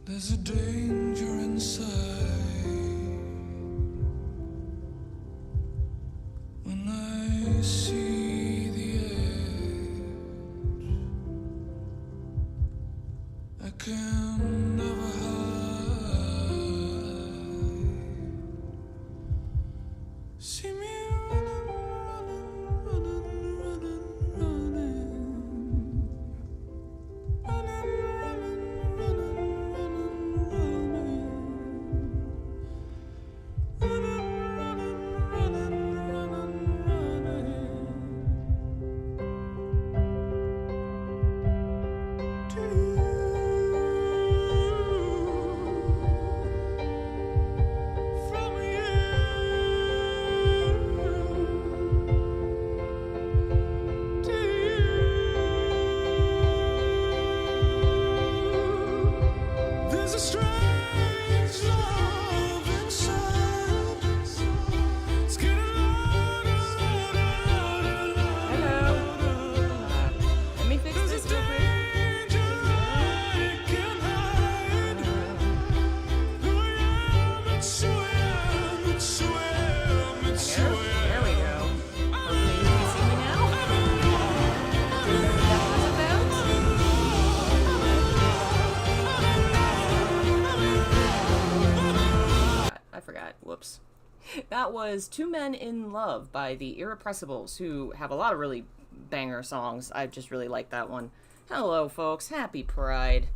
There's a danger inside when I see the edge. I can never hide. See me Whoops. That was Two Men in Love by the Irrepressibles, who have a lot of really banger songs. I just really like that one. Hello, folks. Happy Pride.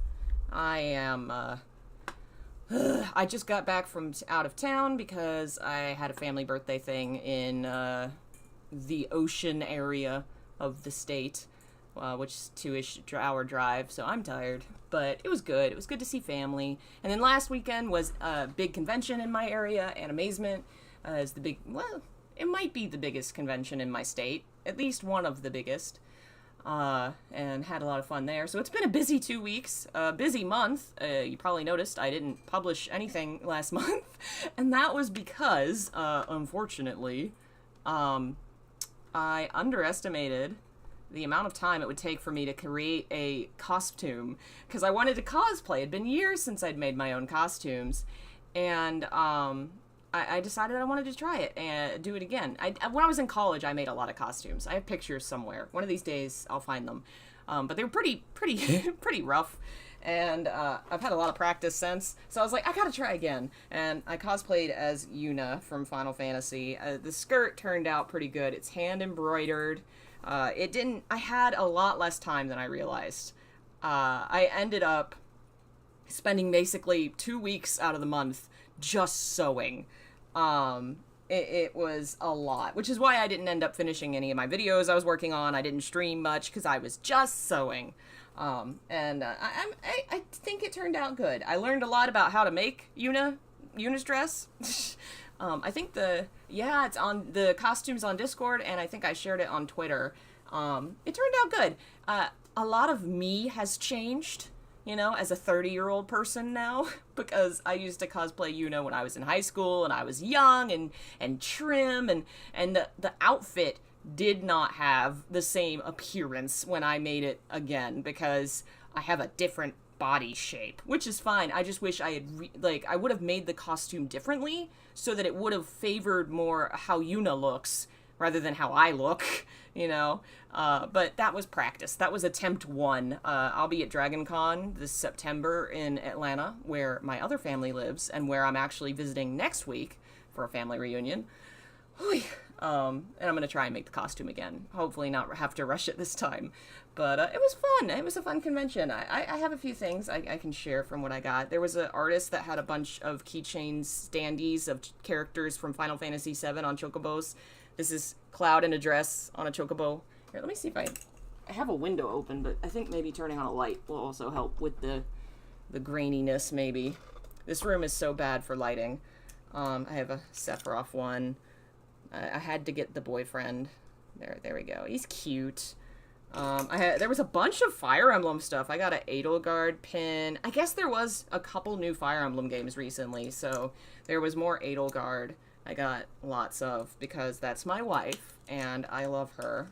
I am, I just got back from out of town because I had a family birthday thing in, the ocean area of the state, which is 2-ish hour drive, so I'm tired. But it was good. It was good to see family. And then last weekend was a big convention in my area, Animazement is the big, well, it might be the biggest convention in my state, at least one of the biggest, and had a lot of fun there. So it's been a busy 2 weeks, a busy month. You probably noticed I didn't publish anything last month, and that was because, unfortunately, I underestimated the amount of time it would take for me to create a costume, because I wanted to cosplay. It'd been years since I'd made my own costumes, and I decided I wanted to try it and do it again. When I was in college, I made a lot of costumes. I have pictures somewhere. One of these days, I'll find them. But they were pretty rough, and I've had a lot of practice since, so I was like, I gotta try again. And I cosplayed as Yuna from Final Fantasy. The skirt turned out pretty good. It's hand embroidered. I had a lot less time than I realized. I ended up spending basically 2 weeks out of the month just sewing. It was a lot, which is why I didn't end up finishing any of my videos I was working on. I didn't stream much because I was just sewing. I think it turned out good. I learned a lot about how to make Yuna's dress. I think it's on the costumes on Discord, and I think I shared it on Twitter. It turned out good. A lot of me has changed, as a 30-year-old person now, because I used to cosplay Yuna when I was in high school, and I was young and trim, and the outfit did not have the same appearance when I made it again, because I have a different body shape, which is fine. I just wish I had I would have made the costume differently so that it would have favored more how Yuna looks rather than how I look, but that was practice. That was attempt one. I'll be at Dragon Con this September in Atlanta, where my other family lives, and where I'm actually visiting next week for a family reunion. And I'm going to try and make the costume again. Hopefully not have to rush it this time. But it was fun. It was a fun convention. I have a few things I can share from what I got. There was an artist that had a bunch of keychain standees of characters from Final Fantasy VII on chocobos. This is Cloud in a dress on a chocobo. Here, let me see if I have a window open, but I think maybe turning on a light will also help with the graininess, maybe. This room is so bad for lighting. I have a Sephiroth one. I had to get the boyfriend. There we go. He's cute. There was a bunch of Fire Emblem stuff. I got an Edelgard pin. I guess there was a couple new Fire Emblem games recently, so there was more Edelgard. I got lots of, because that's my wife, and I love her.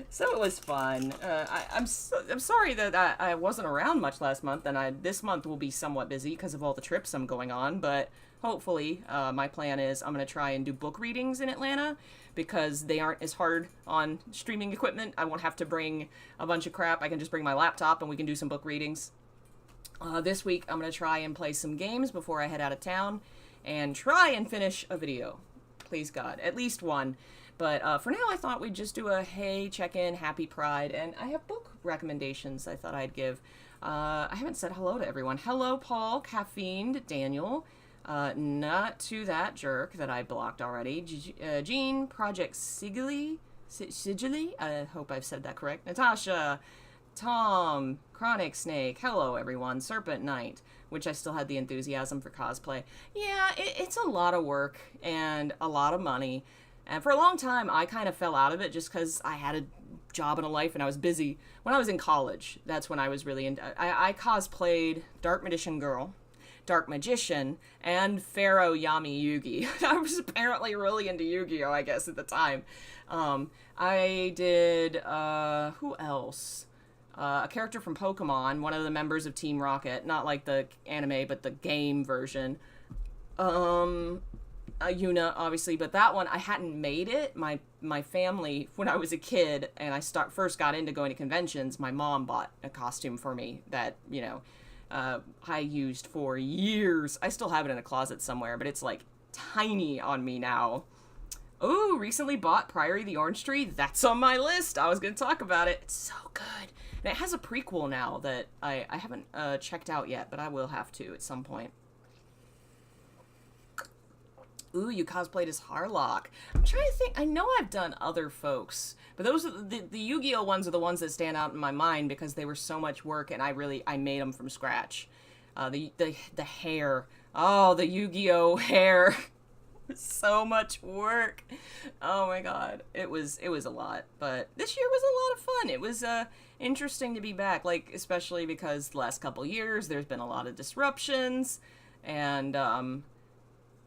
So it was fun. I'm sorry that I wasn't around much last month, and this month will be somewhat busy because of all the trips I'm going on. But hopefully, my plan is I'm gonna try and do book readings in Atlanta because they aren't as hard on streaming equipment. I won't have to bring a bunch of crap. I can just bring my laptop and we can do some book readings. This week I'm gonna try and play some games before I head out of town, and try and finish a video. Please God, at least one. But for now, I thought we'd just do a hey, check-in, happy Pride, and I have book recommendations I thought I'd give. I haven't said hello to everyone. Hello, Paul, Caffeine, Daniel, not to that jerk that I blocked already, Jean, Project Sigily, I hope I've said that correct, Natasha, Tom, Chronic Snake, hello everyone, Serpent Knight, which I still had the enthusiasm for cosplay. Yeah, it's a lot of work and a lot of money. And for a long time, I kind of fell out of it just because I had a job and a life and I was busy. When I was in college, that's when I was really into I cosplayed Dark Magician Girl, Dark Magician, and Pharaoh Yami Yugi. I was apparently really into Yu-Gi-Oh, I guess, at the time. I did, who else? A character from Pokemon, one of the members of Team Rocket, not like the anime, but the game version. Yuna, obviously, but that one, I hadn't made it. My family, when I was a kid and I first got into going to conventions, my mom bought a costume for me that, I used for years. I still have it in a closet somewhere, but it's like tiny on me now. Oh, recently bought Priory the Orange Tree. That's on my list. I was going to talk about it. It's so good. And it has a prequel now that I haven't checked out yet, but I will have to at some point. Ooh, you cosplayed as Harlock. I'm trying to think. I know I've done other folks, but those are the Yu-Gi-Oh ones are the ones that stand out in my mind because they were so much work and I made them from scratch. The hair. Oh, the Yu-Gi-Oh hair. So much work. Oh my god. It was a lot, but this year was a lot of fun. It was interesting to be back, like especially because the last couple years there's been a lot of disruptions and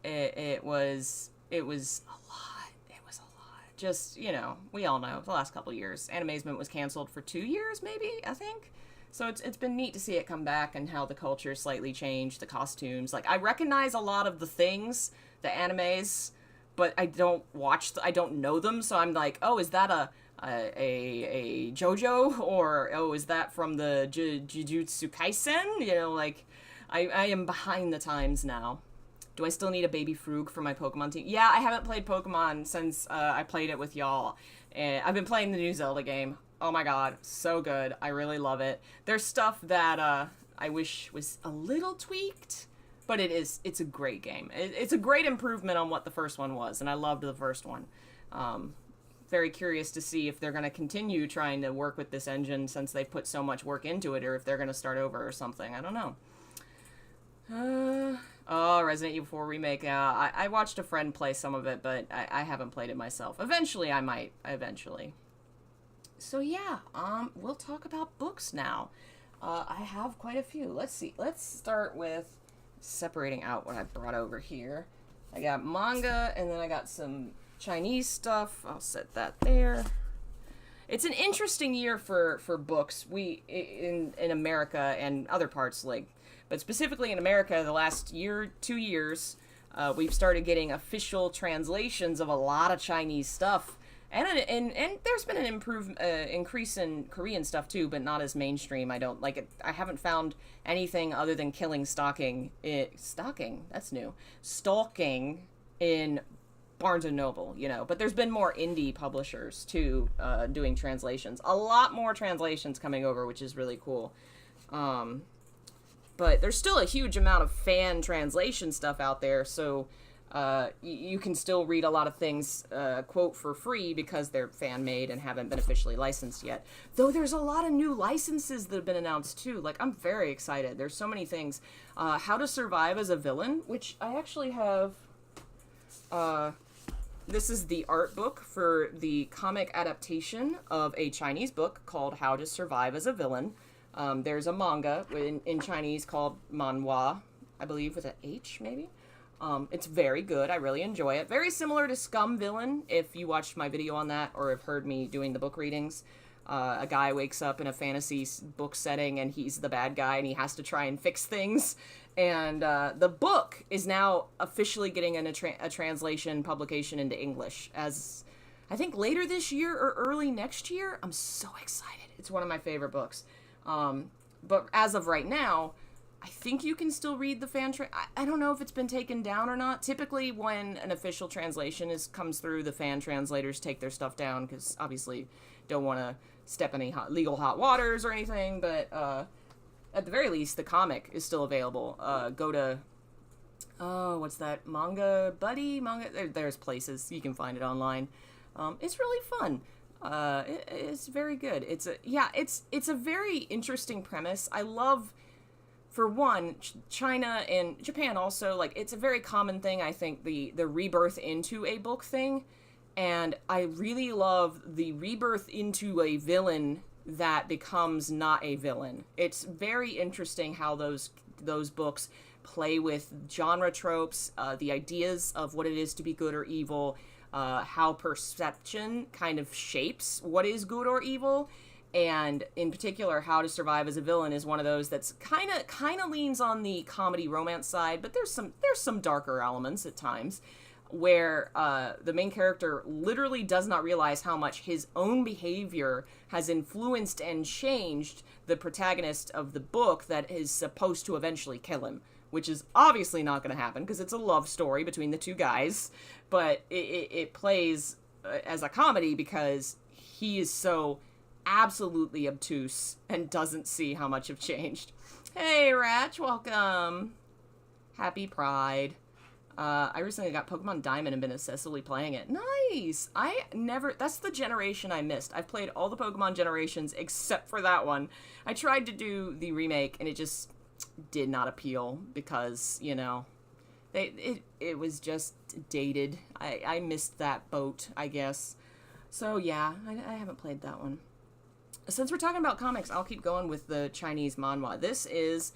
it was a lot. It was a lot. Just, we all know the last couple years. Animazement was canceled for 2 years, maybe, I think. So it's been neat to see it come back and how the culture slightly changed, the costumes. Like, I recognize a lot of the things, the animes, but I don't know them, so I'm like, oh, is that a JoJo? Or, oh, is that from the Jujutsu Kaisen? I am behind the times now. Do I still need a baby Frug for my Pokemon team? Yeah, I haven't played Pokemon since I played it with y'all. And I've been playing the new Zelda game. Oh my god, so good. I really love it. There's stuff that I wish was a little tweaked, but it's a great game. It's a great improvement on what the first one was, and I loved the first one. Very curious to see if they're going to continue trying to work with this engine since they put so much work into it, or if they're going to start over or something. I don't know. Resident Evil 4 Remake. I watched a friend play some of it, but I haven't played it myself. Eventually, I might. Eventually. So yeah, we'll talk about books now. I have quite a few. Let's see. Let's start with separating out what I brought over here. I got manga, and then I got some Chinese stuff. I'll set that there. It's an interesting year for books. We in America and other parts, but specifically in America, the last 2 years, we've started getting official translations of a lot of Chinese stuff, and there's been an increase in Korean stuff too, but not as mainstream. I don't like it. I haven't found anything other than stalking. That's new. Stalking in Barnes and Noble, but there's been more indie publishers too doing translations. A lot more translations coming over, which is really cool. But there's still a huge amount of fan translation stuff out there, so you can still read a lot of things, quote, for free because they're fan-made and haven't been officially licensed yet. Though there's a lot of new licenses that have been announced, too. I'm very excited. There's so many things. How to Survive as a Villain, which I actually have... this is the art book for the comic adaptation of a Chinese book called How to Survive as a Villain. There's a manga in Chinese called manhwa, I believe with an H, maybe. It's very good. I really enjoy it. Very similar to Scum Villain, if you watched my video on that or have heard me doing the book readings. A guy wakes up in a fantasy book setting and he's the bad guy and he has to try and fix things. And the book is now officially getting a translation publication into English as I think later this year or early next year. I'm so excited. It's one of my favorite books. But as of right now, I think you can still read the fan I don't know if it's been taken down or not. Typically, when an official translation comes through, the fan translators take their stuff down because obviously don't want to step any legal hot waters or anything. But at the very least, the comic is still available. Go to what's that? Manga Buddy? There's places you can find it online. It's really fun. It's very good. It's a very interesting premise. I love. For one, China and Japan also, like, it's a very common thing, I think, the rebirth into a book thing. And I really love the rebirth into a villain that becomes not a villain. It's very interesting how those books play with genre tropes, the ideas of what it is to be good or evil, how perception kind of shapes what is good or evil. And in particular, How to Survive as a Villain is one of those that's kind of leans on the comedy romance side, but there's some darker elements at times where the main character literally does not realize how much his own behavior has influenced and changed the protagonist of the book that is supposed to eventually kill him, which is obviously not going to happen because it's a love story between the two guys, but it plays as a comedy because he is so absolutely obtuse and doesn't see how much have changed. Hey, Ratch, welcome. Happy Pride. I recently got Pokemon Diamond and been obsessively playing it. Nice! That's the generation I missed. I've played all the Pokemon generations except for that one. I tried to do the remake and it just did not appeal because, you know, it was just dated. I missed that boat, I guess. So yeah, I haven't played that one. Since we're talking about comics, I'll keep going with the Chinese manhwa. This is,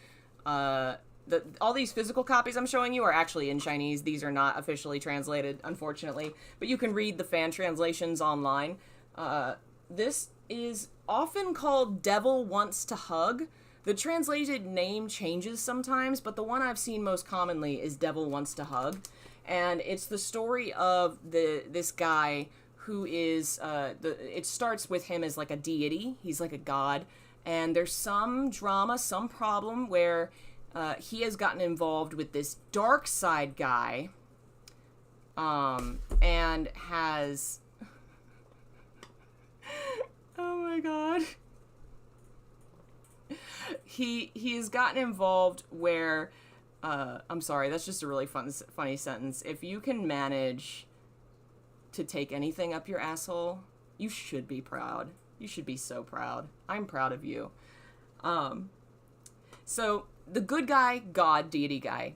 all these physical copies I'm showing you are actually in Chinese. These are not officially translated, unfortunately. But you can read the fan translations online. This is often called Devil Wants to Hug. The translated name changes sometimes, but the one I've seen most commonly is Devil Wants to Hug. And it's the story of this guy who is, it starts with him as like a deity. He's like a god. And there's some drama, some problem where he has gotten involved with this dark side guy. And has... Oh my god. He has gotten involved where... I'm sorry, that's just a really funny sentence. If you can manage to take anything up your asshole, you should be proud. You should be so proud. I'm proud of you. So the good guy, god, deity guy,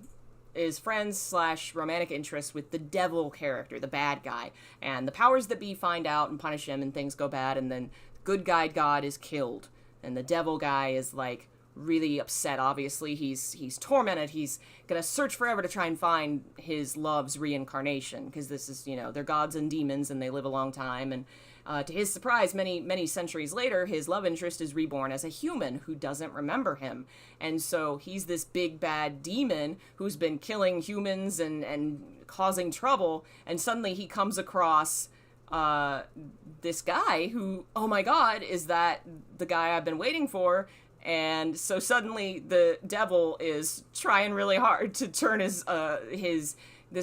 is friends / romantic interest with the devil character, the bad guy. And the powers that be find out and punish him and things go bad, and then good guy god is killed. And the devil guy is like really upset. Obviously, he's tormented. He's gonna search forever to try and find his love's reincarnation, because this is, you know, they're gods and demons and they live a long time. And to his surprise, many centuries later, his love interest is reborn as a human who doesn't remember him. And so he's this big bad demon who's been killing humans and causing trouble, and suddenly he comes across this guy who, oh my god, is that the guy I've been waiting for? And so suddenly the devil is trying really hard to turn this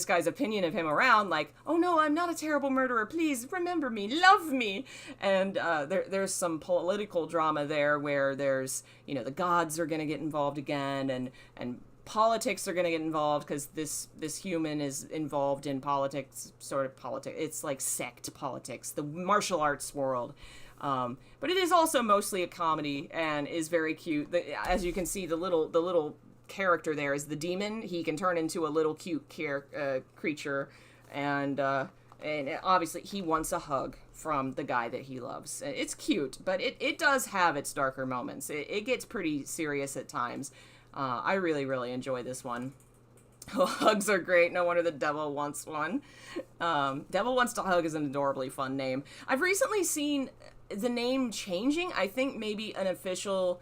guy's opinion of him around, like, oh no, I'm not a terrible murderer, please remember me, love me. And there's some political drama there where there's, you know, the gods are going to get involved again, and politics are going to get involved because this human is involved in politics, sort of politics. It's like sect politics, the martial arts world. But it is also mostly a comedy and is very cute. As you can see, the little character there is the demon. He can turn into a little cute creature, and obviously he wants a hug from the guy that he loves. It's cute, but it does have its darker moments. It gets pretty serious at times. I really, really enjoy this one. Hugs are great. No wonder the devil wants one. Devil Wants to Hug is an adorably fun name. I've recently seen the name changing. I think maybe an official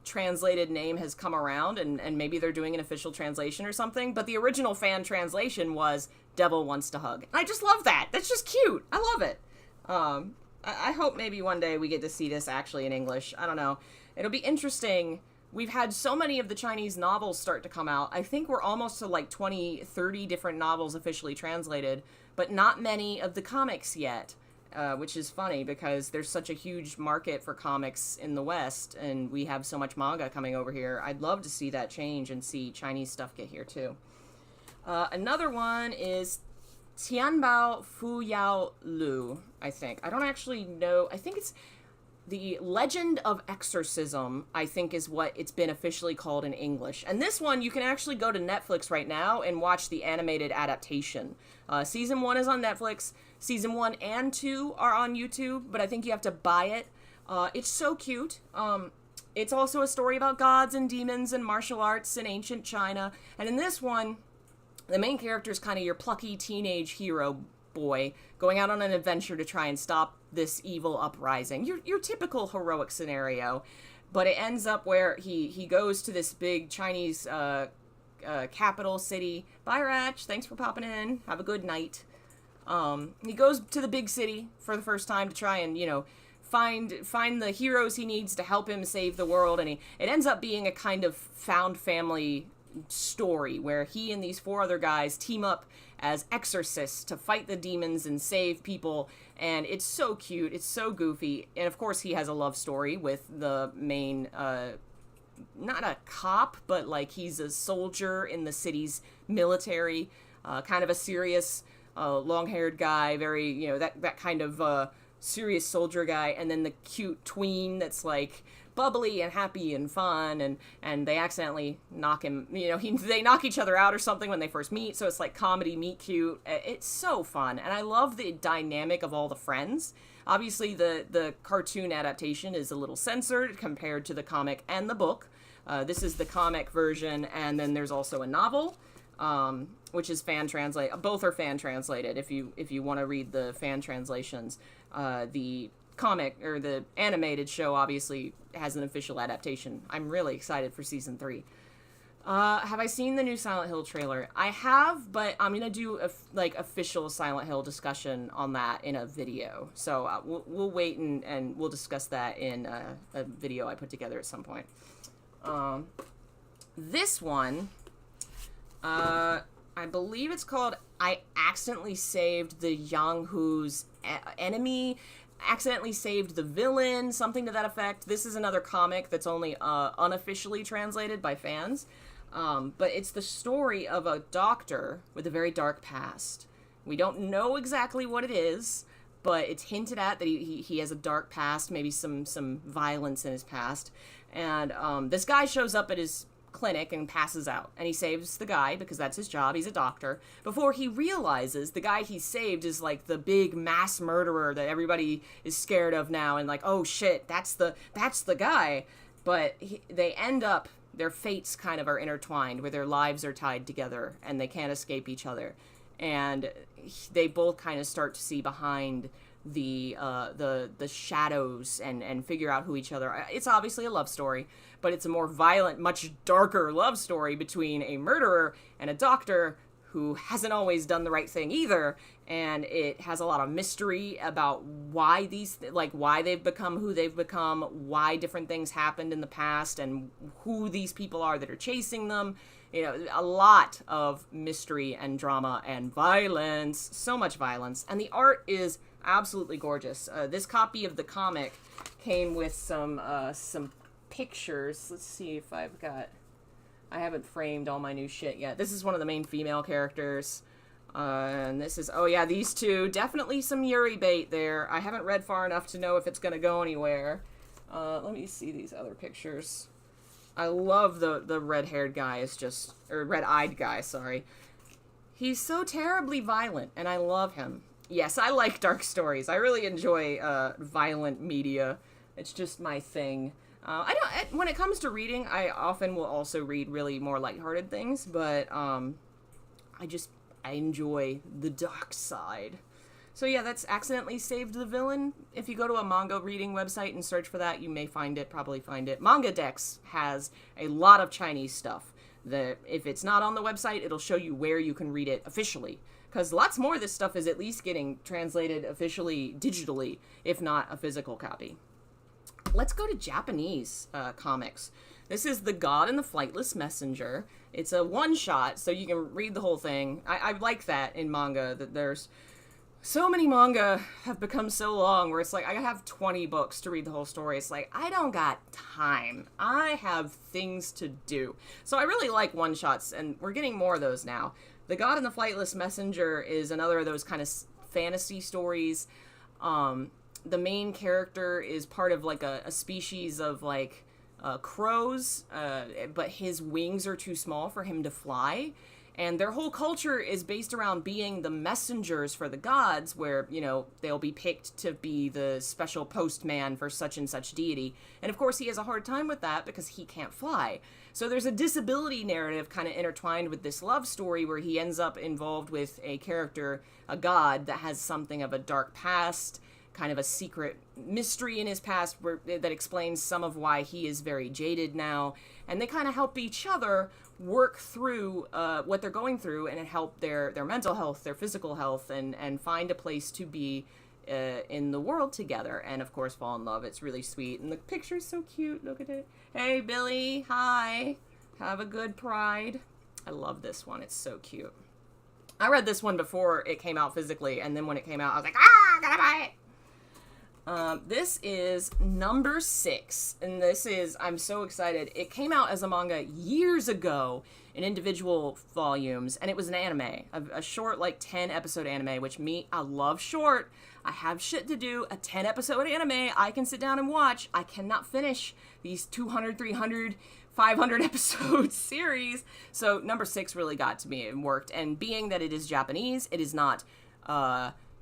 translated name has come around, and maybe they're doing an official translation or something. But the original fan translation was Devil Wants to Hug. I just love that. That's just cute. I love it. I hope maybe one day we get to see this actually in English. I don't know. It'll be interesting. We've had so many of the Chinese novels start to come out. I think we're almost to like 20, 30 different novels officially translated, but not many of the comics yet, which is funny because there's such a huge market for comics in the West, and we have so much manga coming over here. I'd love to see that change and see Chinese stuff get here too. Another one is Tianbao Fu Yao Lu, I think. I don't actually know. I think it's The Legend of Exorcism, I think is what it's been officially called in English. And this one, you can actually go to Netflix right now and watch the animated adaptation. Season 1 is on Netflix. Season 1 and 2 are on YouTube, but I think you have to buy it. It's so cute. It's also a story about gods and demons and martial arts in ancient China. And in this one, the main character is kind of your plucky teenage hero boy going out on an adventure to try and stop this evil uprising. Your typical heroic scenario, but it ends up where he goes to this big Chinese capital city. Bye, Ratch. Thanks for popping in. Have a good night. He goes to the big city for the first time to try and, find the heroes he needs to help him save the world, and it ends up being a kind of found family story where he and these 4 other guys team up as exorcists to fight the demons and save people, and it's so cute, it's so goofy, and of course he has a love story with the main, not a cop, but like he's a soldier in the city's military, kind of a serious, long-haired guy, very, that kind of, serious soldier guy, and then the cute tween that's like bubbly and happy and fun, and they accidentally knock him, they knock each other out or something when they first meet, so it's like comedy meet cute. It's so fun, and I love the dynamic of all the friends. Obviously the cartoon adaptation is a little censored compared to the comic and the book. This is the comic version, and then there's also a novel, which is fan translate. Both are fan translated if you want to read the fan translations. The comic or the animated show obviously has an official adaptation. I'm really excited for season 3. Have I seen the new Silent Hill trailer? I have, but I'm gonna do a official Silent Hill discussion on that in a video. So we'll wait and we'll discuss that in a video I put together at some point. This one, I believe it's called I Accidentally Saved the Yang Hu's Enemy, Accidentally Saved the Villain, something to that effect. This is another comic that's only unofficially translated by fans. But it's the story of a doctor with a very dark past. We don't know exactly what it is, but it's hinted at that he has a dark past, maybe some violence in his past. And this guy shows up at his clinic and passes out, and he saves the guy because that's his job. He's a doctor, before he realizes the guy he saved is like the big mass murderer that everybody is scared of now, and like, oh shit, that's the guy. But they end up, their fates kind of are intertwined, where their lives are tied together and they can't escape each other, and they both kind of start to see behind the shadows and figure out who each other are. It's obviously a love story, but it's a more violent, much darker love story between a murderer and a doctor who hasn't always done the right thing either, and it has a lot of mystery about why why they've become who they've become, why different things happened in the past, and who these people are that are chasing them. A lot of mystery and drama and violence, so much violence, and the art is absolutely gorgeous. This copy of the comic came with some pictures. Let's see if I haven't framed all my new shit yet. This is one of the main female characters. And this is, oh yeah, these two. Definitely some Yuri bait there. I haven't read far enough to know if it's going to go anywhere. Let me see these other pictures. I love the red-haired guy or red-eyed guy, sorry. He's so terribly violent, and I love him. Yes, I like dark stories. I really enjoy violent media. It's just my thing. When it comes to reading, I often will also read really more lighthearted things, but I enjoy the dark side. So yeah, that's Accidentally Saved the Villain. If you go to a manga reading website and search for that, you may probably find it. Manga Dex has a lot of Chinese stuff. If it's not on the website, it'll show you where you can read it officially. Because lots more of this stuff is at least getting translated officially digitally, if not a physical copy. Let's go to Japanese comics. This is The God and the Flightless Messenger. It's a one-shot, so you can read the whole thing. I like that in manga, that there's so many manga have become so long where it's like, I have 20 books to read the whole story. It's like, I don't got time. I have things to do. So I really like one-shots, and we're getting more of those now. The God and the Flightless Messenger is another of those kind of fantasy stories. The main character is part of like a species of like crows, but his wings are too small for him to fly. And their whole culture is based around being the messengers for the gods, where, you know, they'll be picked to be the special postman for such and such deity. And of course he has a hard time with that because he can't fly. So there's a disability narrative kind of intertwined with this love story where he ends up involved with a character, a god, that has something of a dark past, kind of a secret mystery in his past that explains some of why he is very jaded now. And they kind of help each other work through what they're going through and help their mental health, their physical health, and find a place to be in the world together. And of course fall in love. It's really sweet. And the picture's so cute. Look at it. Hey, Billy. Hi. Have a good Pride. I love this one. It's so cute. I read this one before it came out physically, and then when it came out, I was like, I gotta buy it. This is number 6, and I'm so excited. It came out as a manga years ago in individual volumes, and it was an anime, a short, like, 10-episode anime, which I love short. I have shit to do. A 10-episode anime I can sit down and watch. I cannot finish these 200, 300, 500 episode series. So number 6 really got to me and worked, and being that it is Japanese, it is not,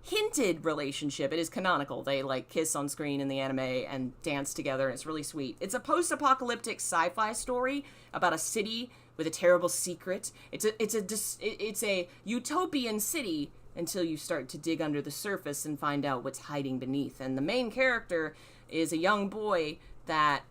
hinted relationship. It is canonical. They like kiss on screen in the anime and dance together, and it's really sweet. It's a post-apocalyptic sci-fi story about a city with a terrible secret. It's a utopian city until you start to dig under the surface and find out what's hiding beneath. And the main character is a young boy that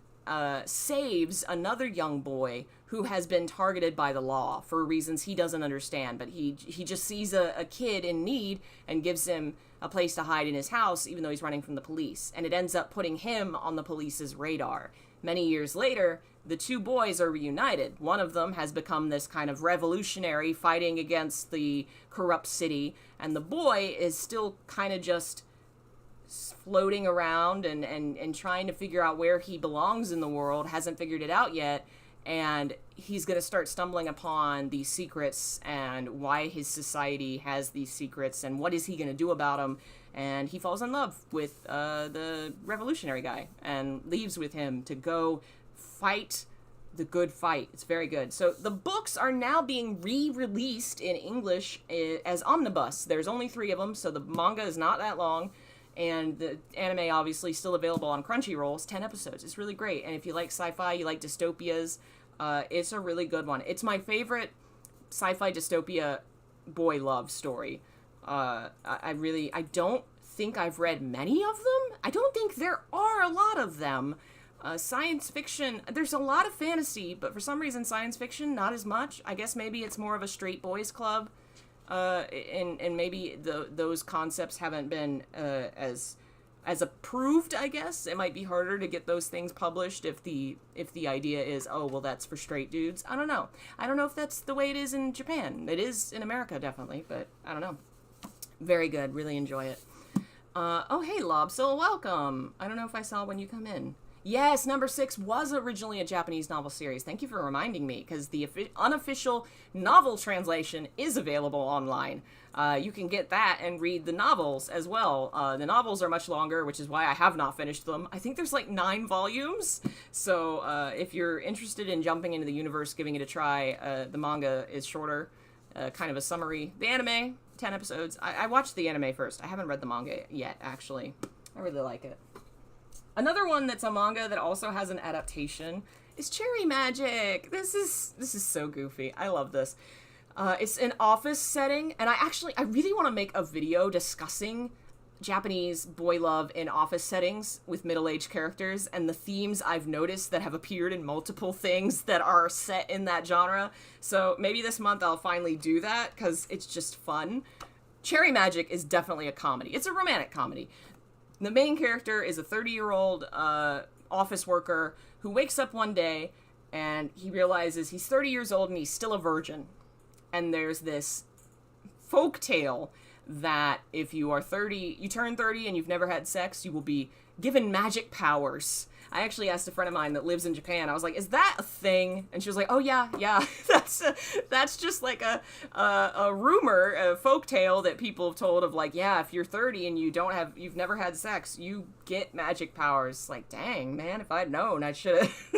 saves another young boy who has been targeted by the law for reasons he doesn't understand, but he just sees a kid in need and gives him a place to hide in his house, even though he's running from the police. And it ends up putting him on the police's radar. Many years later, the two boys are reunited. One of them has become this kind of revolutionary fighting against the corrupt city, and the boy is still kind of just floating around and trying to figure out where he belongs in the world, hasn't figured it out yet. And he's going to start stumbling upon these secrets and why his society has these secrets and what is he going to do about them. And he falls in love with the revolutionary guy and leaves with him to go fight the good fight. It's very good. So the books are now being re-released in English as omnibus. There's only 3 of them, so the manga is not that long. And the anime, obviously, still available on Crunchyroll. It's 10 episodes. It's really great. And if you like sci-fi, you like dystopias, it's a really good one. It's my favorite sci-fi dystopia boy love story. I don't think I've read many of them. I don't think there are a lot of them. Science fiction, there's a lot of fantasy, but for some reason science fiction, not as much. I guess maybe it's more of a straight boys club. And maybe those concepts haven't been as approved, I guess. It might be harder to get those things published if the idea is, oh, well, that's for straight dudes. I don't know. I don't know if that's the way it is in Japan. It is in America, definitely, but I don't know. Very good. Really enjoy it. Oh, hey, Lobsil, welcome. I don't know if I saw when you come in. Yes, number 6 was originally a Japanese novel series. Thank you for reminding me, because the unofficial novel translation is available online. You can get that and read the novels as well. The novels are much longer, which is why I have not finished them. I think there's like 9 volumes. So if you're interested in jumping into the universe, giving it a try, the manga is shorter, kind of a summary. The anime, 10 episodes. I watched the anime first. I haven't read the manga yet, actually. I really like it. Another one that's a manga that also has an adaptation is Cherry Magic. This is so goofy. I love this. It's an office setting, and I really want to make a video discussing Japanese boy love in office settings with middle-aged characters and the themes I've noticed that have appeared in multiple things that are set in that genre. So maybe this month I'll finally do that because it's just fun. Cherry Magic is definitely a comedy. It's a romantic comedy. The main character is a 30-year-old office worker who wakes up one day and he realizes he's 30 years old and he's still a virgin. And there's this folk tale that if you are 30, you turn 30 and you've never had sex, you will be given magic powers. I actually asked a friend of mine that lives in Japan. I was like, "Is that a thing?" And she was like, "Oh yeah, that's just like a rumor, a folk tale that people have told of like, yeah, if you're 30 and you've never had sex, you get magic powers." Like, dang man, if I'd known, I should have.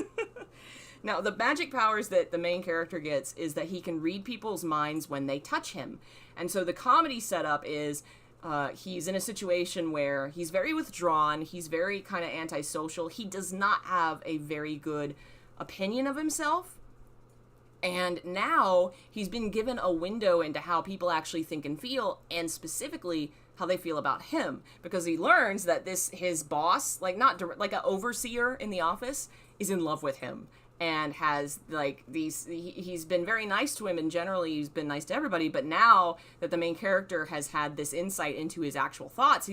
Now, the magic powers that the main character gets is that he can read people's minds when they touch him. And so the comedy setup is he's in a situation where he's very withdrawn, he's very kind of antisocial, he does not have a very good opinion of himself. And now he's been given a window into how people actually think and feel, and specifically how they feel about him. Because he learns that his boss, like like an overseer in the office, is in love with him. And has like he's been very nice to him, and generally he's been nice to everybody, but now that the main character has had this insight into his actual thoughts,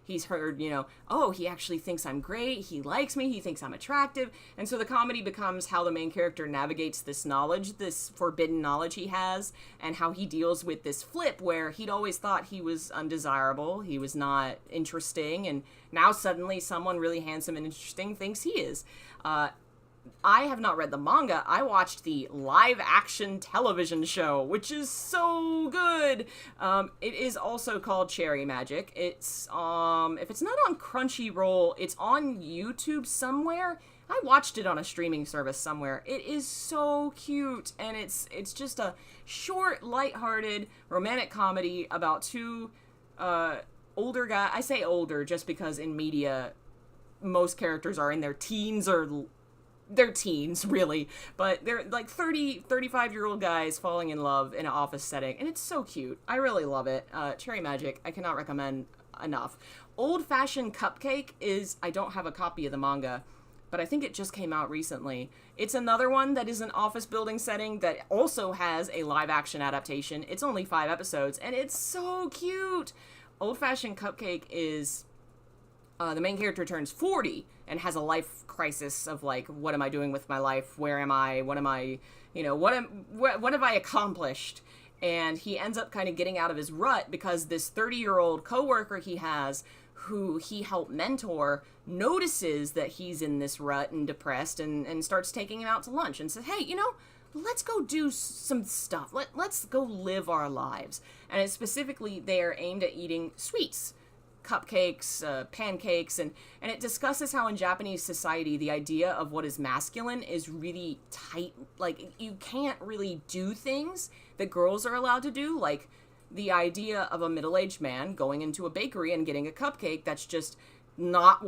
he's heard, oh, he actually thinks I'm great, he likes me, he thinks I'm attractive. And so the comedy becomes how the main character navigates this knowledge, this forbidden knowledge he has, and how he deals with this flip where he'd always thought he was undesirable, he was not interesting, and now suddenly someone really handsome and interesting thinks he is. I have not read the manga. I watched the live-action television show, which is so good. It is also called Cherry Magic. It's if it's not on Crunchyroll, it's on YouTube somewhere. I watched it on a streaming service somewhere. It is so cute, and it's just a short, lighthearted romantic comedy about two older guys. I say older just because in media most characters are in their teens or they're teens, really, but they're like 30, 35-year-old guys falling in love in an office setting, and it's so cute. I really love it. Cherry Magic, I cannot recommend enough. Old Fashioned Cupcake I don't have a copy of the manga, but I think it just came out recently. It's another one that is an office building setting that also has a live-action adaptation. It's only 5 episodes, and it's so cute. Old Fashioned Cupcake is... the main character turns 40 and has a life crisis of like, what am I doing with my life? Where am I? What am I, what have I accomplished? And he ends up kind of getting out of his rut because this 30-year-old coworker he has, who he helped mentor, notices that he's in this rut and depressed and starts taking him out to lunch and says, hey, let's go do some stuff. Let's go live our lives. And it's specifically, they are aimed at eating sweets. Cupcakes, pancakes, and it discusses how in Japanese society the idea of what is masculine is really tight. Like, you can't really do things that girls are allowed to do, like the idea of a middle-aged man going into a bakery and getting a cupcake. That's just not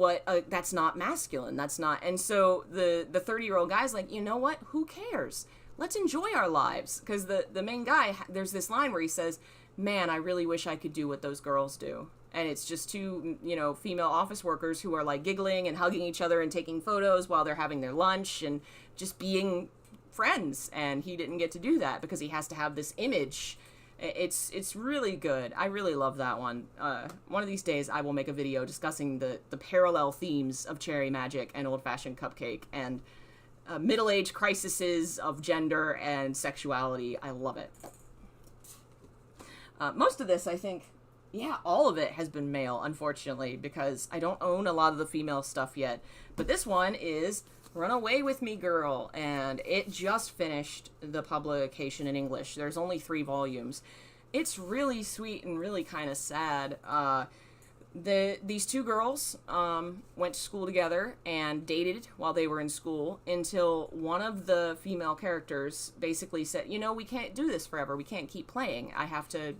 that's not masculine. That's not. And so the 30-year-old guy's like, you know what, who cares, let's enjoy our lives. Because the main guy, there's this line where he says, man, I really wish I could do what those girls do. And it's just two, female office workers who are like giggling and hugging each other and taking photos while they're having their lunch and just being friends. And he didn't get to do that because he has to have this image. It's really good. I really love that one. One of these days I will make a video discussing the parallel themes of Cherry Magic and Old Fashioned Cupcake and middle-age crises of gender and sexuality. I love it. Most of this, I think... yeah, all of it has been male, unfortunately, because I don't own a lot of the female stuff yet. But this one is Run Away With Me Girl, and it just finished the publication in English. There's only 3 volumes. It's really sweet and really kind of sad. These 2 girls went to school together and dated while they were in school until one of the female characters basically said, we can't do this forever. We can't keep playing. I have to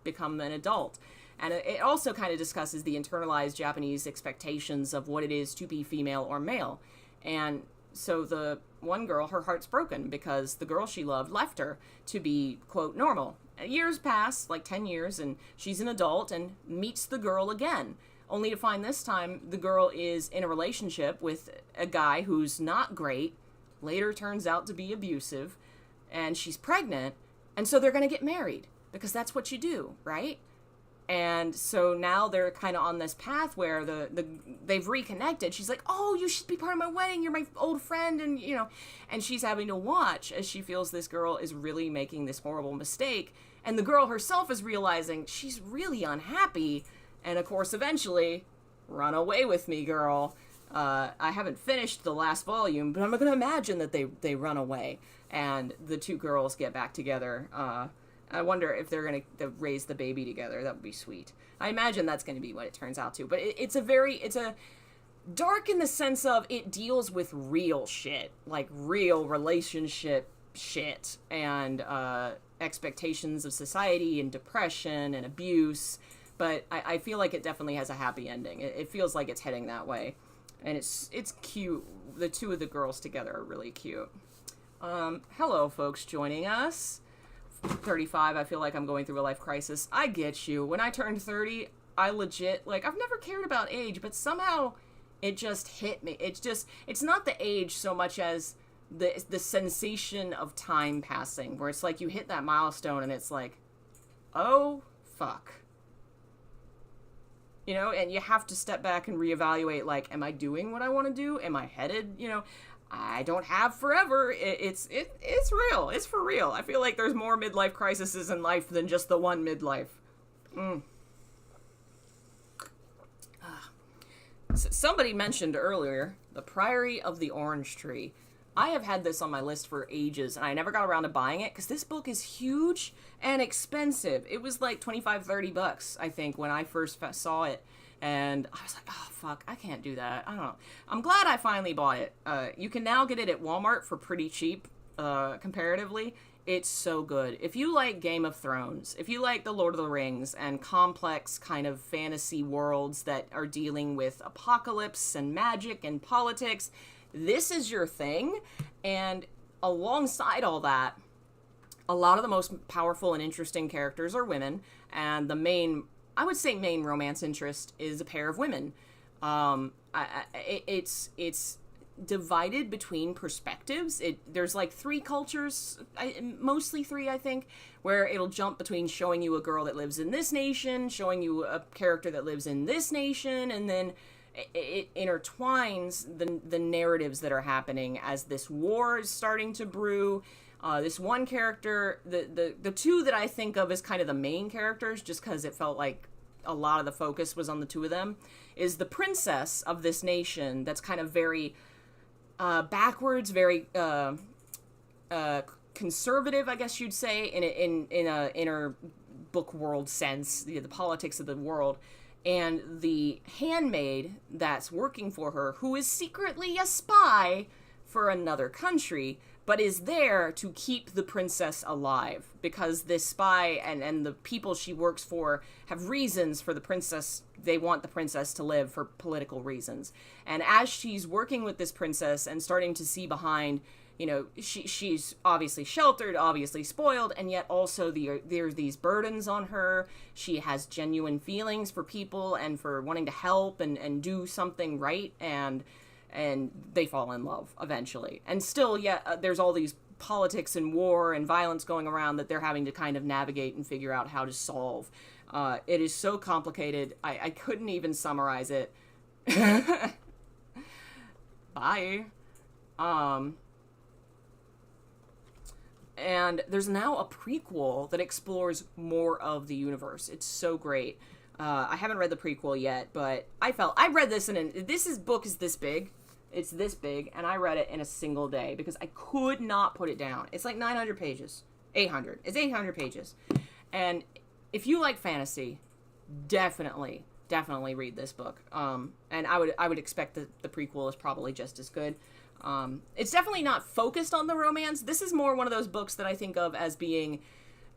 become an adult. And it also kind of discusses the internalized Japanese expectations of what it is to be female or male. And so the one girl, her heart's broken because the girl she loved left her to be, quote, normal. Years pass, like 10 years, and she's an adult and meets the girl again, only to find this time the girl is in a relationship with a guy who's not great, later turns out to be abusive, and she's pregnant, and so they're going to get married, because that's what you do, right? And so now they're kind of on this path where they've reconnected. She's like, oh, you should be part of my wedding. You're my old friend. And, and she's having to watch as she feels this girl is really making this horrible mistake. And the girl herself is realizing she's really unhappy. And, of course, eventually, run away with me, girl. I haven't finished the last volume, but I'm going to imagine that they run away. And the two girls get back together. I wonder if they're going to raise the baby together. That would be sweet. I imagine that's going to be what it turns out to. But it's a dark in the sense of it deals with real shit. Like real relationship shit. And expectations of society and depression and abuse. But I feel like it definitely has a happy ending. It feels like it's heading that way. And it's cute. The two of the girls together are really cute. Hello, folks joining us. 35, I feel like I'm going through a life crisis. I get you. When I turned 30, I legit, I've never cared about age, but somehow it just hit me. It's not the age so much as the sensation of time passing, where it's like you hit that milestone and it's like, oh, fuck. And you have to step back and reevaluate, am I doing what I want to do? Am I headed, I don't have forever. It's real. It's for real. I feel like there's more midlife crises in life than just the one midlife. Somebody mentioned earlier the Priory of the Orange Tree. I have had this on my list for ages, and I never got around to buying it because this book is huge and expensive. It was like $25-$30, I think, when I first saw it. And I was like, oh, fuck, I can't do that. I don't know. I'm glad I finally bought it. You can now get it at Walmart for pretty cheap, comparatively. It's so good. If you like Game of Thrones, if you like The Lord of the Rings and complex kind of fantasy worlds that are dealing with apocalypse and magic and politics, this is your thing. And alongside all that, a lot of the most powerful and interesting characters are women. And the main romance interest is a pair of women. It's divided between perspectives. There's like three cultures, mostly three, I think, where it'll jump between showing you a girl that lives in this nation, showing you a character that lives in this nation, and then it intertwines the narratives that are happening as this war is starting to brew. This one character, the two that I think of as kind of the main characters, just because it felt like a lot of the focus was on the two of them, is the princess of this nation that's kind of very backwards, very conservative, I guess you'd say, in a inner book world sense, the politics of the world, and the handmaid that's working for her, who is secretly a spy for another country, but is there to keep the princess alive, because this spy and the people she works for have reasons for the princess. They want the princess to live for political reasons. And as she's working with this princess and starting to see behind, she's obviously sheltered, obviously spoiled, and yet also there's these burdens on her. She has genuine feelings for people and for wanting to help and do something right, and they fall in love eventually. And still, there's all these politics and war and violence going around that they're having to kind of navigate and figure out how to solve. It is so complicated. I couldn't even summarize it. Bye. And there's now a prequel that explores more of the universe. It's so great. I haven't read the prequel yet, but I read this book is this big. It's this big, and I read it in a single day because I could not put it down. It's like 900 pages. 800. It's 800 pages. And if you like fantasy, definitely read this book. And I would expect that the prequel is probably just as good. It's definitely not focused on the romance. This is more one of those books that I think of as being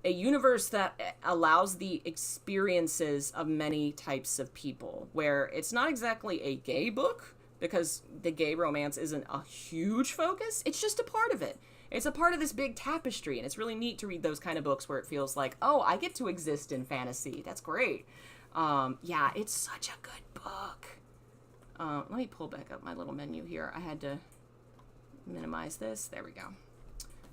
a universe that allows the experiences of many types of people, where it's not exactly a gay book, because the gay romance isn't a huge focus. It's just a part of it. It's a part of this big tapestry, and it's really neat to read those kind of books where it feels like, oh, I get to exist in fantasy. That's great. Yeah, it's such a good book. Let me pull back up my little menu here. I had to minimize this. There we go.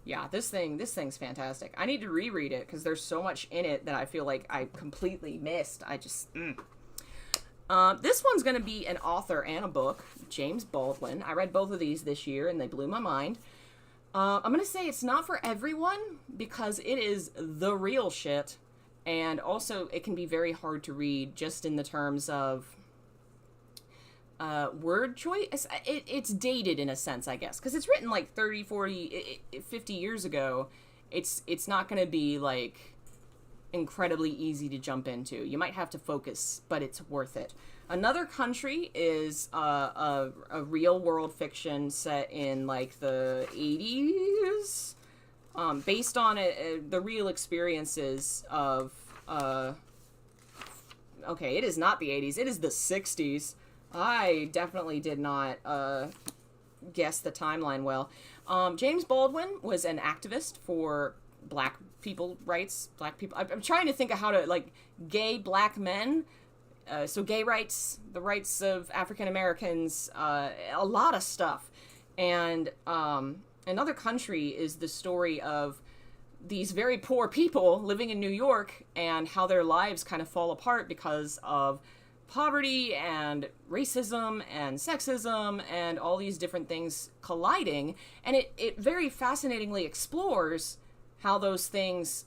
Yeah, this thing's fantastic. I need to reread it because there's so much in it that I feel like I completely missed. This one's going to be an author and a book, James Baldwin. I read both of these this year, and they blew my mind. I'm going to say it's not for everyone because it is the real shit, and also it can be very hard to read just in the terms of word choice. It's dated in a sense, I guess, because it's written like 30, 40, 50 years ago. It's not going to be like incredibly easy to jump into. You might have to focus, but it's worth it. Another Country is a real world fiction set in like the 80s, based on the real experiences of okay, it is not the 80s, it is the 60s. I definitely did not guess the timeline well. James Baldwin was an activist for black people rights. Black people. I'm trying to think of how to, like, gay black men. So gay rights, the rights of African Americans, a lot of stuff. And Another Country is the story of these very poor people living in New York and how their lives kind of fall apart because of poverty and racism and sexism and all these different things colliding. And it very fascinatingly explores how those things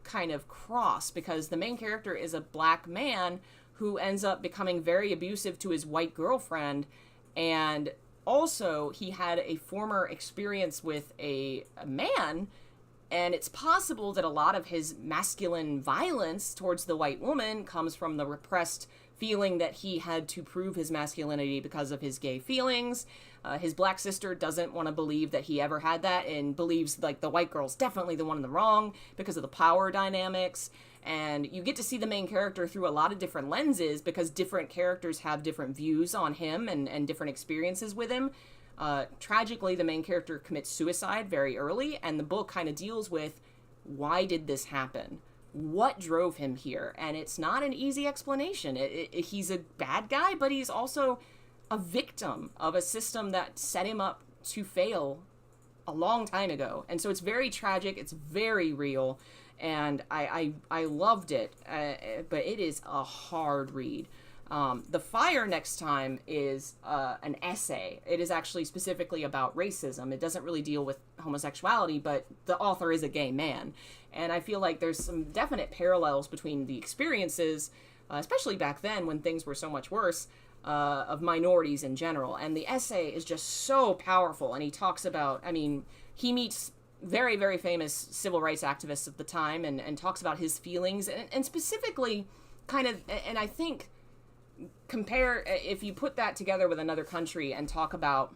kind of cross, because the main character is a black man who ends up becoming very abusive to his white girlfriend, and also he had a former experience with a man, and it's possible that a lot of his masculine violence towards the white woman comes from the repressed feeling that he had to prove his masculinity because of his gay feelings. His black sister doesn't want to believe that he ever had that and believes like the white girl's definitely the one in the wrong because of the power dynamics. And you get to see the main character through a lot of different lenses because different characters have different views on him and different experiences with him. Tragically, the main character commits suicide very early, and the book kind of deals with, why did this happen? What drove him here? And it's not an easy explanation. He's a bad guy, but he's also a victim of a system that set him up to fail a long time ago. And so it's very tragic. It's very real. And I loved it. But it is a hard read. The Fire next time is an essay. It is actually specifically about racism. It doesn't really deal with homosexuality, but the author is a gay man. And I feel like there's some definite parallels between the experiences, especially back then when things were so much worse, of minorities in general. And the essay is just so powerful. And he talks about, I mean, he meets very, very famous civil rights activists of the time and talks about his feelings and specifically kind of, and I think compare, if you put that together with Another Country and talk about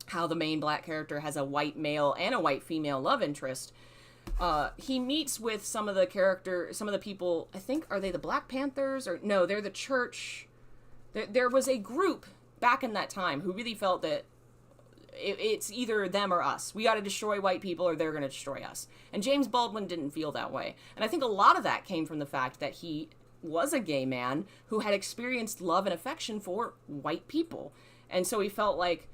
how the main black character has a white male and a white female love interest, he meets with some of the people, I think, are they the Black Panthers? Or no, they're the church. There was a group back in that time who really felt that it's either them or us. We got to destroy white people or they're going to destroy us. And James Baldwin didn't feel that way. And I think a lot of that came from the fact that he was a gay man who had experienced love and affection for white people. And so he felt like,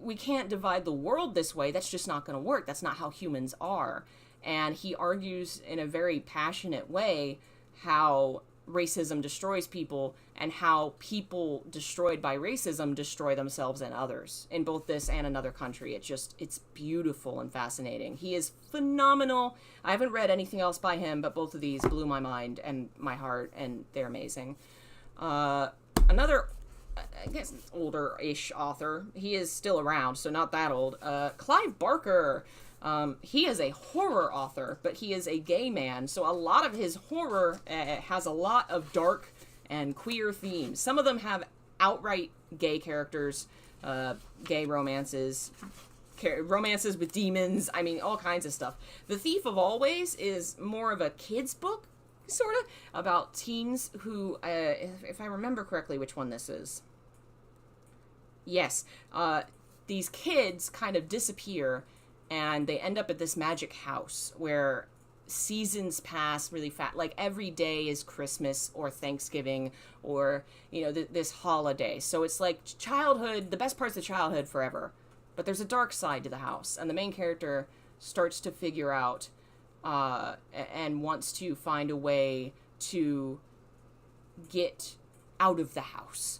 we can't divide the world this way. That's just not going to work. That's not how humans are. And he argues in a very passionate way how racism destroys people and how people destroyed by racism destroy themselves and others in both this and Another Country. It's beautiful and fascinating. He is phenomenal. I haven't read anything else by him, but both of these blew my mind and my heart, and they're amazing. Another, I guess, older-ish author. He is still around, so not that old. Clive Barker. He is a horror author, but he is a gay man, so a lot of his horror has a lot of dark and queer themes. Some of them have outright gay characters, gay romances, romances with demons, I mean, all kinds of stuff. The Thief of Always is more of a kid's book, sort of, about teens who, if I remember correctly which one this is. Yes. These kids kind of disappear, and they end up at this magic house where seasons pass really fast. Like every day is Christmas or Thanksgiving or, this holiday. So it's like childhood, the best parts of childhood forever. But there's a dark side to the house, and the main character starts to figure out and wants to find a way to get out of the house.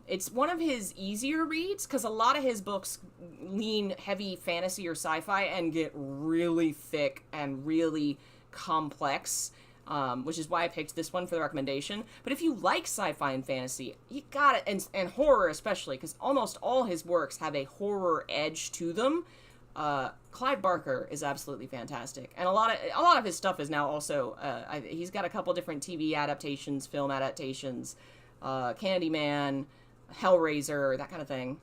It's one of his easier reads because a lot of his books lean heavy fantasy or sci-fi and get really thick and really complex, which is why I picked this one for the recommendation. But if you like sci-fi and fantasy, you got it, and horror especially, because almost all his works have a horror edge to them. Clive Barker is absolutely fantastic, and a lot of his stuff is now also. He's got a couple different TV adaptations, film adaptations. Candyman, Hellraiser, that kind of thing.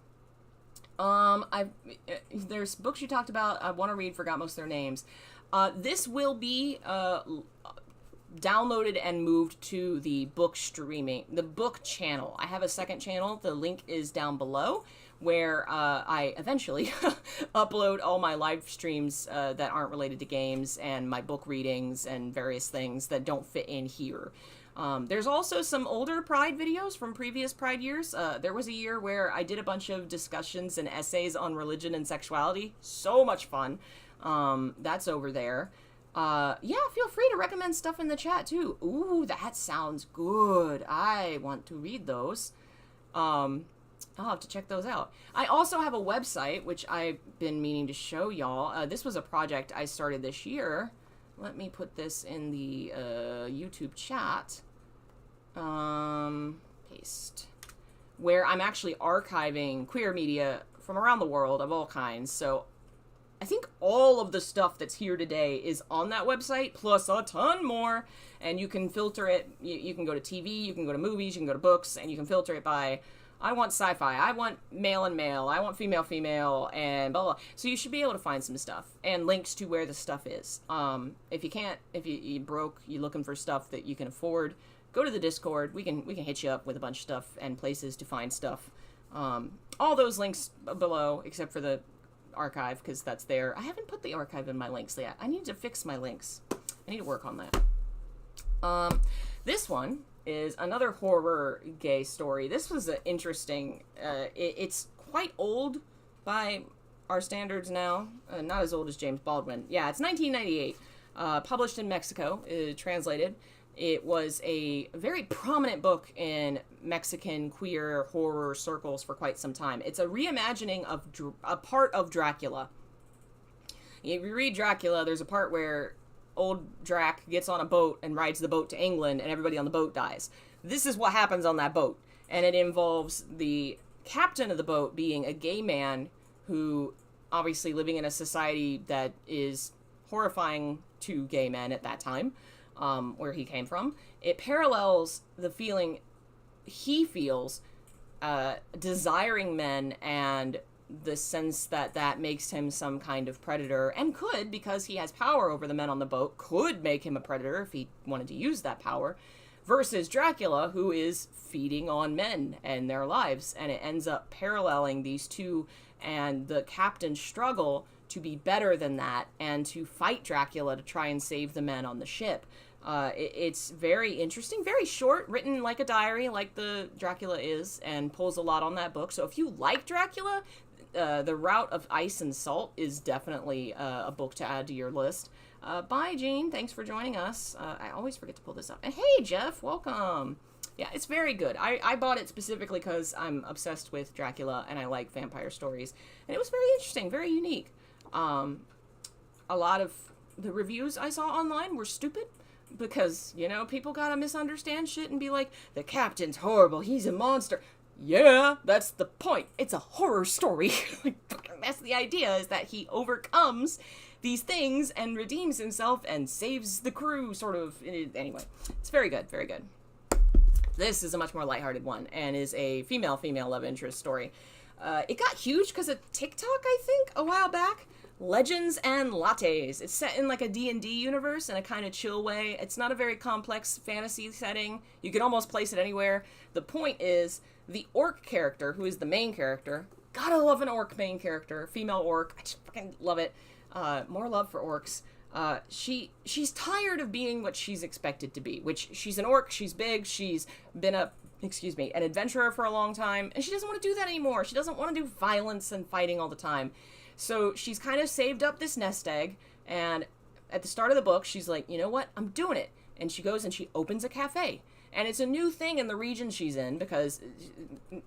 There's books you talked about. I want to read, forgot most of their names. This will be downloaded and moved to the the book channel. I have a second channel. The link is down below, where I eventually upload all my live streams that aren't related to games and my book readings and various things that don't fit in here. There's also some older Pride videos from previous Pride years. There was a year where I did a bunch of discussions and essays on religion and sexuality. So much fun. That's over there. Feel free to recommend stuff in the chat too. Ooh, that sounds good. I want to read those. I'll have to check those out. I also have a website, which I've been meaning to show y'all. This was a project I started this year. Let me put this in the YouTube chat. Paste. Where I'm actually archiving queer media from around the world of all kinds. So I think all of the stuff that's here today is on that website, plus a ton more. And you can filter it. You can go to TV, you can go to movies, you can go to books, and you can filter it by, I want sci-fi, I want male and male, I want female, and blah, blah. So you should be able to find some stuff and links to where the stuff is. If you can't, if you broke, you're looking for stuff that you can afford, go to the Discord. We can hit you up with a bunch of stuff and places to find stuff. All those links below, except for the archive, because that's there. I haven't put the archive in my links yet. I need to fix my links. I need to work on that. This one is another horror gay story. This was an interesting, it's quite old by our standards now. Not as old as James Baldwin. Yeah, it's 1998. Published in Mexico, translated. It was a very prominent book in Mexican queer horror circles for quite some time. It's a reimagining of a part of Dracula. If you read Dracula, there's a part where old Drac gets on a boat and rides the boat to England, and everybody on the boat dies. This is what happens on that boat, and it involves the captain of the boat being a gay man who, obviously living in a society that is horrifying to gay men at that time, where he came from. It parallels the feeling he feels desiring men, and the sense that that makes him some kind of predator, and could, because he has power over the men on the boat, could make him a predator if he wanted to use that power, versus Dracula, who is feeding on men and their lives. And it ends up paralleling these two and the captain's struggle to be better than that and to fight Dracula to try and save the men on the ship. It's very interesting, very short, written like a diary, like the Dracula is, and pulls a lot on that book. So if you like Dracula, The Route of Ice and Salt is definitely a book to add to your list. Bye, Jean. Thanks for joining us. I always forget to pull this up. And hey, Jeff, welcome. Yeah, it's very good. I bought it specifically because I'm obsessed with Dracula and I like vampire stories. And it was very interesting, very unique. A lot of the reviews I saw online were stupid. Because, people gotta misunderstand shit and be like, the captain's horrible, he's a monster. Yeah, that's the point. It's a horror story. That's the idea, is that he overcomes these things and redeems himself and saves the crew, sort of. Anyway, it's very good, very good. This is a much more lighthearted one and is a female love interest story. It got huge because of TikTok, I think, a while back, Legends and Lattes. It's set in like a D&D universe in a kind of chill way. It's not a very complex fantasy setting. You can almost place it anywhere. The point is, the orc character, who is the main character, gotta love an orc main character, female orc, I just fucking love it. More love for orcs. She's tired of being what she's expected to be, which she's an orc, she's big, she's been an adventurer for a long time, and she doesn't want to do that anymore. She doesn't want to do violence and fighting all the time. So she's kind of saved up this nest egg, and at the start of the book, she's like, you know what? I'm doing it. And she goes and she opens a cafe. And it's a new thing in the region she's in because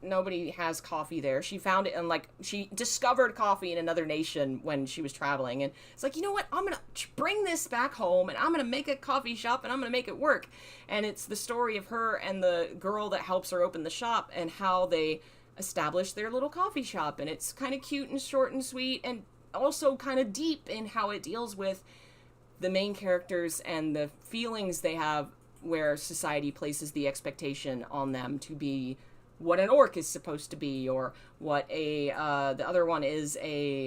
nobody has coffee there. She found it and she discovered coffee in another nation when she was traveling. And it's like, you know what? I'm going to bring this back home and I'm going to make a coffee shop and I'm going to make it work. And it's the story of her and the girl that helps her open the shop and how they establish their little coffee shop. And it's kind of cute and short and sweet and also kind of deep in how it deals with the main characters and the feelings they have where society places the expectation on them to be what an orc is supposed to be, or what the other one is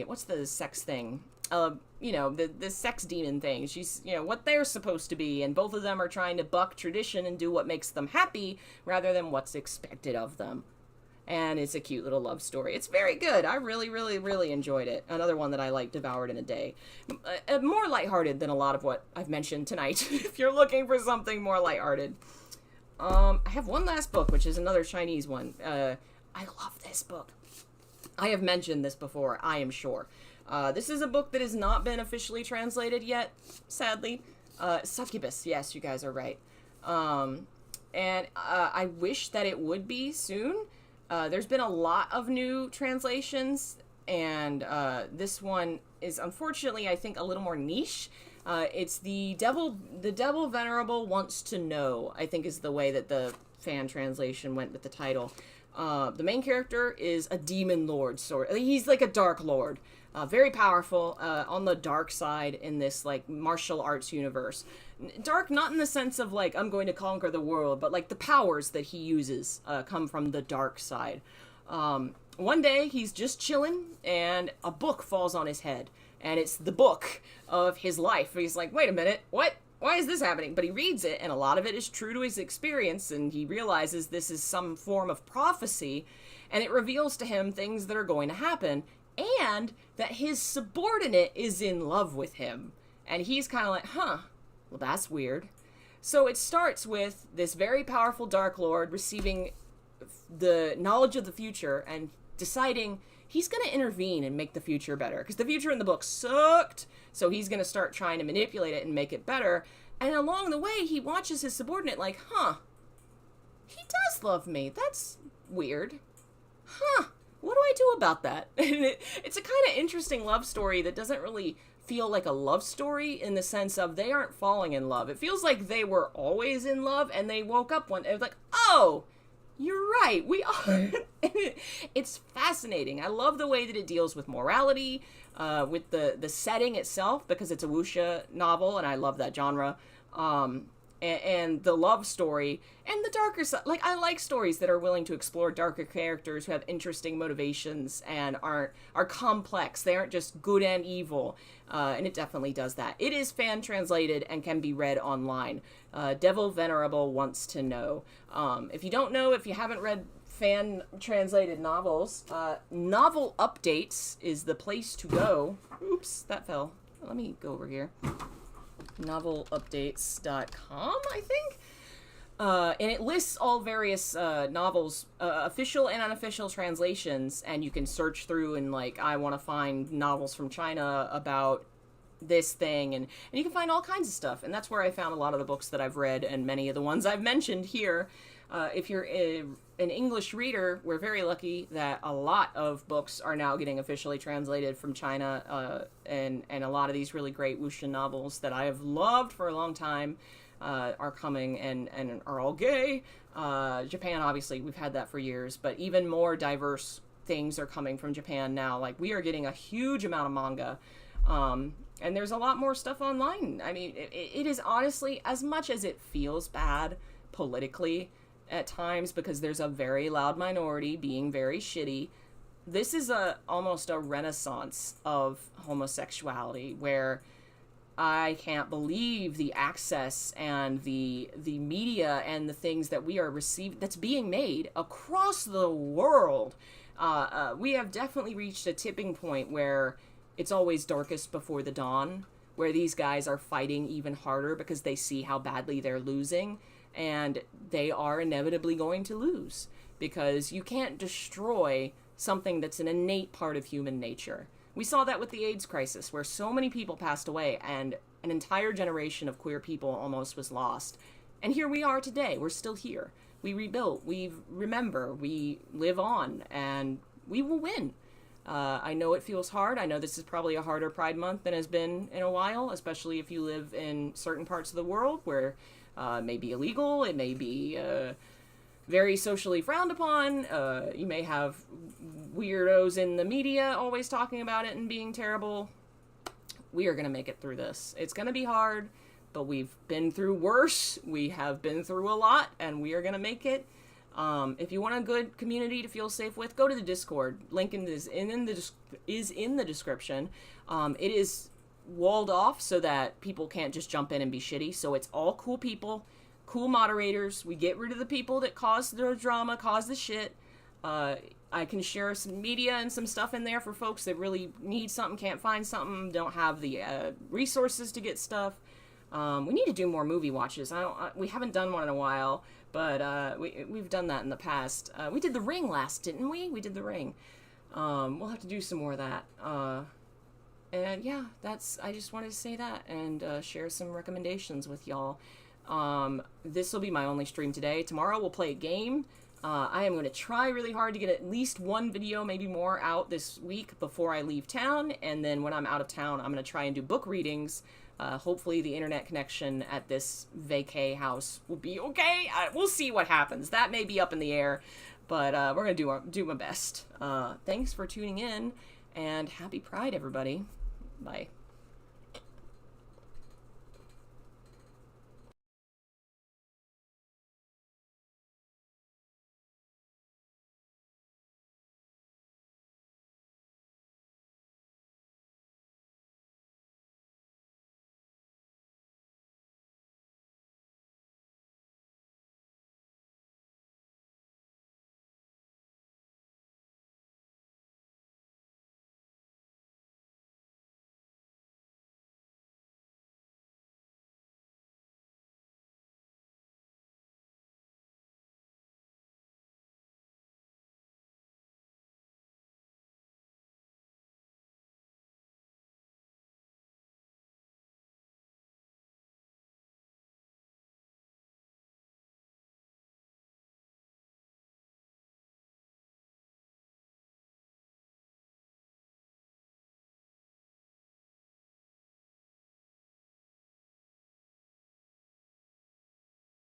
what's the sex thing? The sex demon thing. She's, what they're supposed to be, and both of them are trying to buck tradition and do what makes them happy rather than what's expected of them. And it's a cute little love story. It's very good. I really, really, really enjoyed it. Another one that I devoured in a day. More lighthearted than a lot of what I've mentioned tonight, if you're looking for something more lighthearted. I have one last book, which is another Chinese one. I love this book. I have mentioned this before, I am sure. This is a book that has not been officially translated yet, sadly. Succubus, yes, you guys are right. And I wish that it would be soon. There's been a lot of new translations, and this one is unfortunately, I think, a little more niche. It's the devil venerable wants to know, I think is the way that the fan translation went with the title. The main character is a demon lord, he's like a dark lord, very powerful, on the dark side in this martial arts universe. Dark not in the sense of I'm going to conquer the world, but the powers that he uses come from the dark side. One day he's just chilling and a book falls on his head, and it's the book of his life. He's like, wait a minute, what? Why is this happening? But he reads it, and a lot of it is true to his experience, and he realizes this is some form of prophecy, and it reveals to him things that are going to happen, and that his subordinate is in love with him. And he's kind of like, huh, well, that's weird. So it starts with this very powerful Dark Lord receiving the knowledge of the future and deciding he's going to intervene and make the future better. Because the future in the book sucked. So he's going to start trying to manipulate it and make it better. And along the way, he watches his subordinate he does love me. That's weird. What do I do about that? It's a kind of interesting love story that doesn't really feel like a love story in the sense of they aren't falling in love. It feels like they were always in love and they woke up one day. It was like, oh, you're right, we are. It's fascinating. I love the way that it deals with morality, with the setting itself, because it's a wuxia novel and I love that genre. And the love story and the darker side. I like stories that are willing to explore darker characters who have interesting motivations and are complex. They aren't just good and evil. And it definitely does that. It is fan translated and can be read online. Devil Venerable Wants to Know. If you don't know, if you haven't read fan translated novels, Novel Updates is the place to go. Oops, that fell. Let me go over here. novelupdates.com, I think. And it lists all various novels, official and unofficial translations, and you can search through and I want to find novels from China about this thing, and you can find all kinds of stuff, and that's where I found a lot of the books that I've read, and many of the ones I've mentioned here. If you're an English reader, we're very lucky that a lot of books are now getting officially translated from China, and a lot of these really great wuxia novels that I have loved for a long time are coming and are all gay. Japan, obviously, we've had that for years, but even more diverse things are coming from Japan now. We are getting a huge amount of manga, and there's a lot more stuff online. I mean, it is honestly, as much as it feels bad politically at times because there's a very loud minority being very shitty, this is almost a renaissance of homosexuality, where I can't believe the access and the media and the things that we are receiving, that's being made across the world. We have definitely reached a tipping point where it's always darkest before the dawn, where these guys are fighting even harder because they see how badly they're losing, and they are inevitably going to lose, because you can't destroy something that's an innate part of human nature. We saw that with the AIDS crisis, where so many people passed away and an entire generation of queer people almost was lost. And here we are today. We're still here. We rebuilt. We remember. We live on. And we will win. I know it feels hard. I know this is probably a harder Pride Month than has been in a while, especially if you live in certain parts of the world where it may be illegal. It may be very socially frowned upon. You may have weirdos in the media always talking about it and being terrible. We are going to make it through this. It's going to be hard, but we've been through worse. We have been through a lot, and we are going to make it. If you want a good community to feel safe with, go to the Discord. Link is in the description. It is walled off so that people can't just jump in and be shitty. So it's all cool people, cool moderators. We get rid of the people that cause the drama, cause the shit. I can share some media and some stuff in there for folks that really need something, can't find something, don't have the resources to get stuff. We need to do more movie watches. We haven't done one in a while, but we've done that in the past. We did The Ring last, didn't we? We did The Ring. We'll have to do some more of that. And yeah, I just wanted to say that and share some recommendations with y'all. This will be my only stream today. Tomorrow we'll play a game. I am going to try really hard to get at least one video, maybe more, out this week before I leave town. And then when I'm out of town, I'm going to try and do book readings. Hopefully the internet connection at this vacay house will be okay. We'll see what happens. That may be up in the air, but we're going to do my best. Thanks for tuning in, and happy Pride, everybody. Bye.